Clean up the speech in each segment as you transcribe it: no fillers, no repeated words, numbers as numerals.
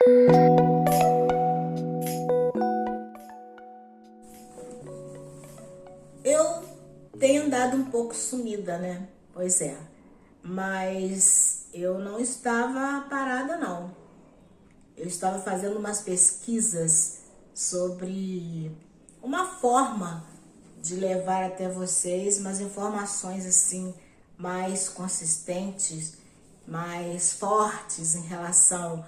Eu tenho andado um pouco sumida, né? Pois é. Mas eu não estava parada, não. Eu estava fazendo umas pesquisas sobre uma forma de levar até vocês umas informações assim mais consistentes, mais fortes em relação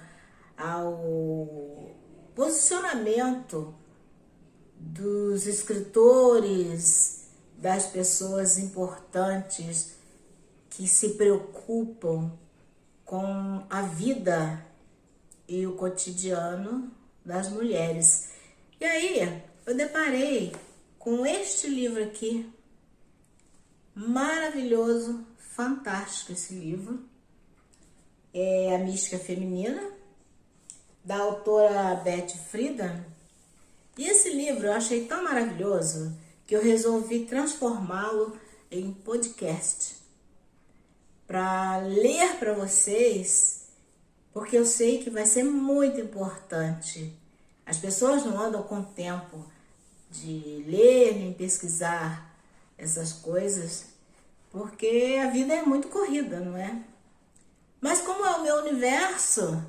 ao posicionamento dos escritores, das pessoas importantes que se preocupam com a vida e o cotidiano das mulheres. E aí, eu deparei com este livro aqui, maravilhoso, fantástico esse livro. É A Mística Feminina, da autora Beth Friedan. E esse livro eu achei tão maravilhoso que eu resolvi transformá-lo em podcast para ler para vocês, porque eu sei que vai ser muito importante. As pessoas não andam com tempo de ler nem pesquisar essas coisas, porque a vida é muito corrida, não é? Mas como é o meu universo,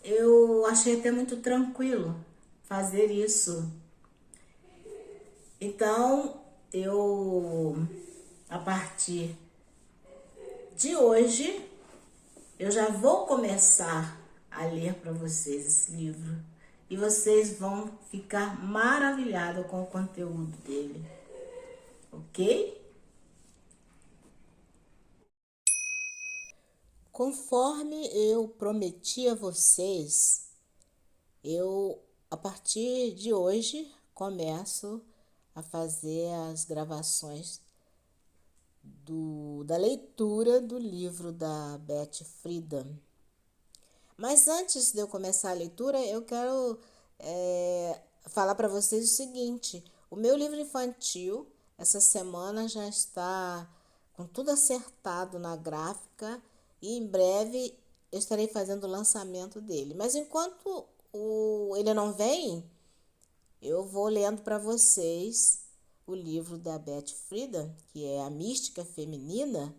eu achei até muito tranquilo fazer isso. Então, a partir de hoje, eu já vou começar a ler para vocês esse livro. E vocês vão ficar maravilhados com o conteúdo dele. Ok? Conforme eu prometi a vocês, a partir de hoje, começo a fazer as gravações da leitura do livro da Beth Friedan. Mas antes de eu começar a leitura, eu quero falar para vocês o seguinte: o meu livro infantil, essa semana já está com tudo acertado na gráfica e em breve eu estarei fazendo o lançamento dele. Mas enquanto ele não vem, eu vou lendo para vocês o livro da Beth Friedan, que é A Mística Feminina.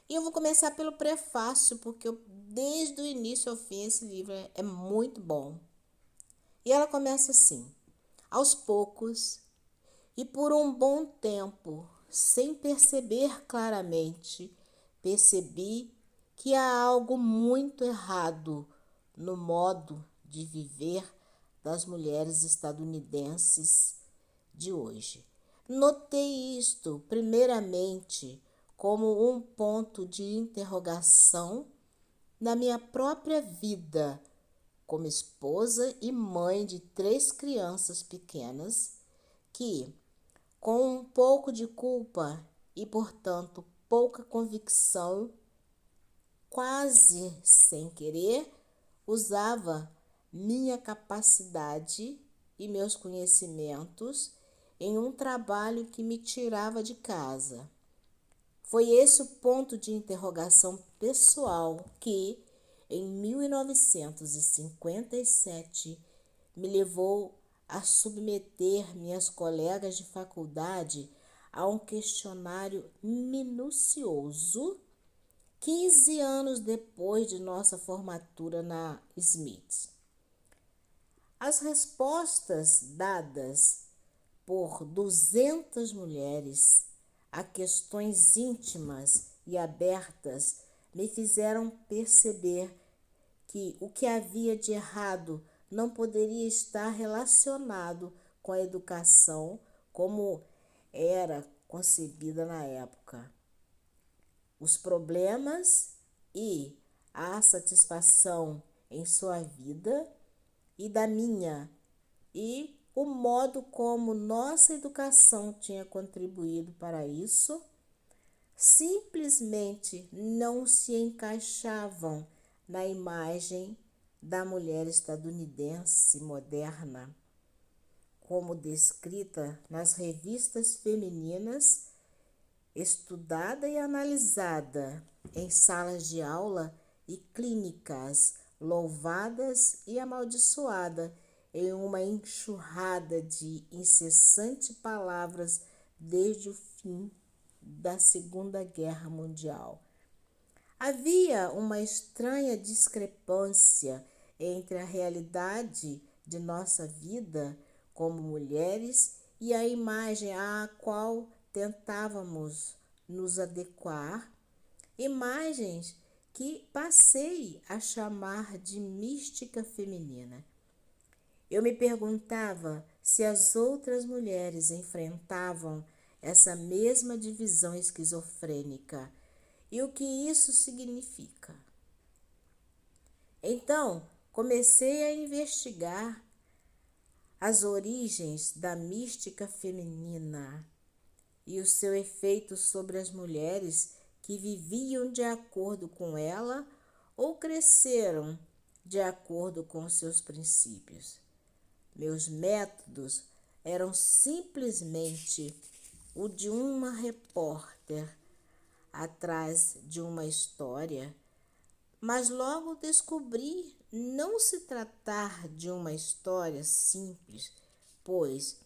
E eu vou começar pelo prefácio, porque desde o início ao fim esse livro é muito bom. E ela começa assim: aos poucos e por um bom tempo, sem perceber claramente, percebi que há algo muito errado no modo de viver das mulheres estadunidenses de hoje. Notei isto, primeiramente, como um ponto de interrogação na minha própria vida, como esposa e mãe de 3 crianças pequenas, que, com um pouco de culpa e, portanto, pouca convicção, quase sem querer, usava minha capacidade e meus conhecimentos em um trabalho que me tirava de casa. Foi esse o ponto de interrogação pessoal que, em 1957, me levou a submeter minhas colegas de faculdade a um questionário minucioso 15 anos depois de nossa formatura na Smith. As respostas dadas por 200 mulheres a questões íntimas e abertas me fizeram perceber que o que havia de errado não poderia estar relacionado com a educação como era concebida na época. Os problemas e a satisfação em sua vida e da minha, e o modo como nossa educação tinha contribuído para isso, simplesmente não se encaixavam na imagem da mulher estadunidense moderna, como descrita nas revistas femininas, estudada e analisada em salas de aula e clínicas louvadas e amaldiçoada em uma enxurrada de incessantes palavras desde o fim da Segunda Guerra Mundial. Havia uma estranha discrepância entre a realidade de nossa vida como mulheres e a imagem à qual tentávamos nos adequar, imagens que passei a chamar de mística feminina. Eu me perguntava se as outras mulheres enfrentavam essa mesma divisão esquizofrênica e o que isso significa. Então, comecei a investigar as origens da mística feminina e o seu efeito sobre as mulheres que viviam de acordo com ela ou cresceram de acordo com seus princípios. Meus métodos eram simplesmente o de uma repórter atrás de uma história, mas logo descobri não se tratar de uma história simples, pois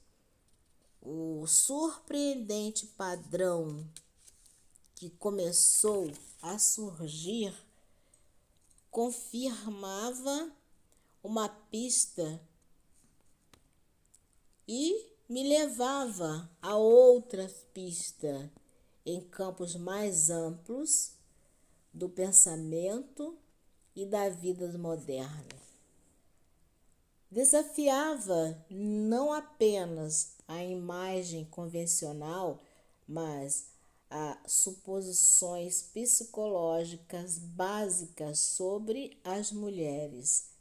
o surpreendente padrão que começou a surgir confirmava uma pista e me levava a outras pistas em campos mais amplos do pensamento e da vida moderna. Desafiava não apenas a imagem convencional, mas as suposições psicológicas básicas sobre as mulheres.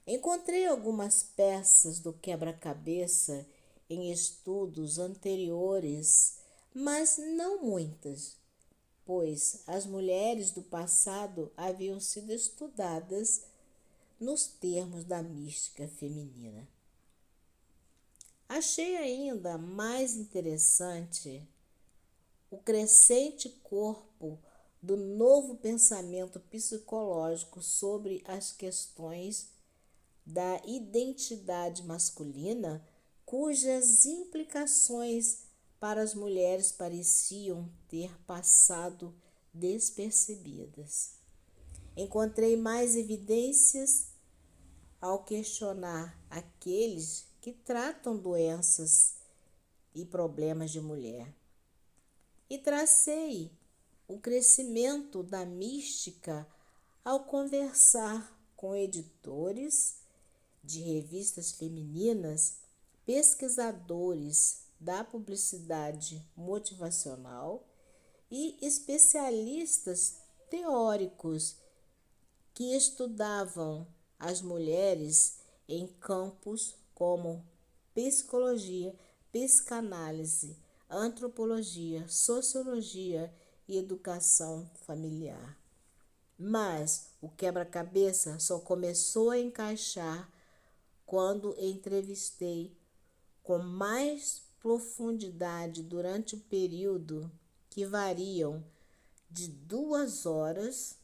Encontrei algumas peças do quebra-cabeça em estudos anteriores, mas não muitas, pois as mulheres do passado haviam sido estudadas nos termos da mística feminina. Achei ainda mais interessante o crescente corpo do novo pensamento psicológico sobre as questões da identidade masculina, cujas implicações para as mulheres pareciam ter passado despercebidas. Encontrei mais evidências ao questionar aqueles que tratam doenças e problemas de mulher. E tracei o crescimento da mística ao conversar com editores de revistas femininas, pesquisadores da publicidade motivacional e especialistas teóricos que estudavam as mulheres em campos como psicologia, psicanálise, antropologia, sociologia e educação familiar. Mas o quebra-cabeça só começou a encaixar quando entrevistei com mais profundidade durante o período que variam de 2 horas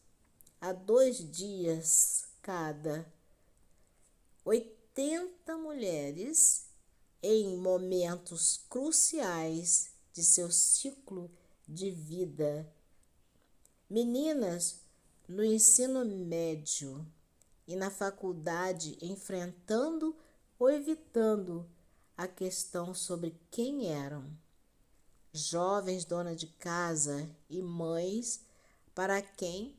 a 2 dias cada, 80 mulheres em momentos cruciais de seu ciclo de vida. Meninas no ensino médio e na faculdade enfrentando ou evitando a questão sobre quem eram. Jovens donas de casa e mães para quem,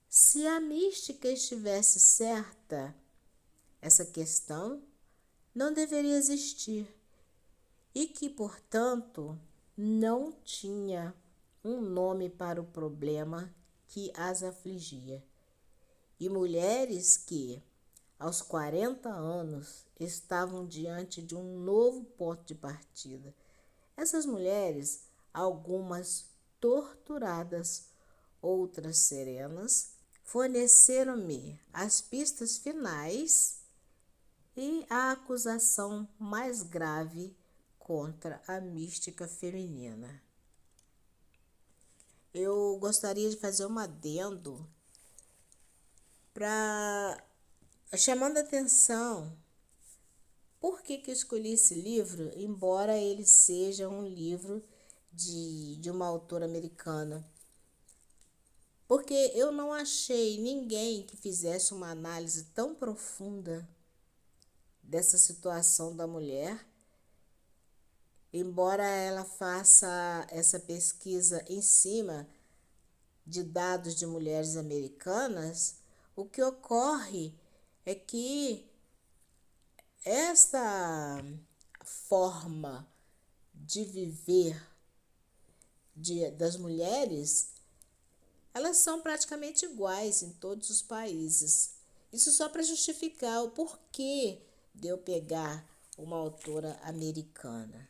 se a mística estivesse certa, essa questão não deveria existir e que, portanto, não tinha um nome para o problema que as afligia. E mulheres que, aos 40 anos, estavam diante de um novo ponto de partida. Essas mulheres, algumas torturadas, outras serenas, forneceram-me as pistas finais e a acusação mais grave contra a mística feminina. Eu gostaria de fazer um adendo para chamando a atenção. Por que eu escolhi esse livro, embora ele seja um livro de uma autora americana? Porque eu não achei ninguém que fizesse uma análise tão profunda dessa situação da mulher, embora ela faça essa pesquisa em cima de dados de mulheres americanas. O que ocorre é que esta forma de viver das mulheres, elas são praticamente iguais em todos os países. Isso só para justificar o porquê de eu pegar uma autora americana.